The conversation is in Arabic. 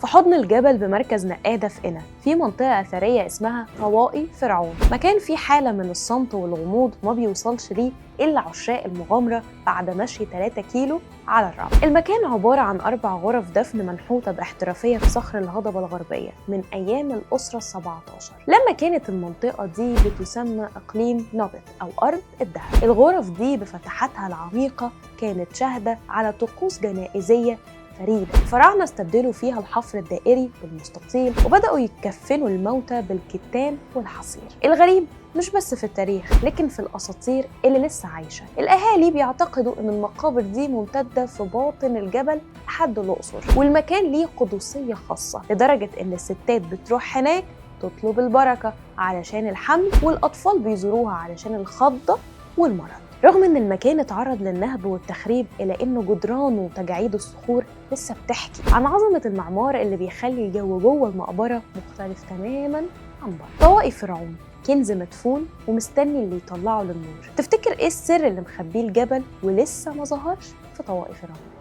في حضن الجبل بمركز نقادة في قنا في منطقة أثرية اسمها طوائي فرعون، مكان فيه حالة من الصمت والغموض ما بيوصلش ليه إلا عشاق المغامرة بعد مشي 3 كيلو على الرمل. المكان عبارة عن 4 غرف دفن منحوتة باحترافية في صخر الهضبة الغربية من أيام الأسرة ال17، لما كانت المنطقة دي بتسمى إقليم نوبت أو أرض الذهب. الغرف دي بفتحاتها العميقة كانت شاهدة على طقوس جنائزية فريدة. الفراعنة استبدلوا فيها الحفر الدائري بالمستطيل وبدأوا يكفنوا الموتى بالكتان والحصير. الغريب مش بس في التاريخ لكن في الأساطير اللي لسه عايشة. الأهالي بيعتقدوا إن المقابر دي ممتدة في باطن الجبل لحد الأقصر، والمكان ليه قدسية خاصة لدرجة إن الستات بتروح هناك تطلب البركة علشان الحمل، والأطفال بيزوروها علشان الخضة والمرض. رغم إن المكان اتعرض للنهب والتخريب إلا إنه جدرانه وتجاعيد الصخور لسه بتحكي عن عظمة المعمار اللي بيخلي الجو جوه المقبرة مختلف تماماً عن بره. طوائي فرعون كنز مدفون ومستني اللي يطلعه للنور. تفتكر إيه السر اللي مخبيه الجبل ولسه ما ظهرش في طوائي فرعون؟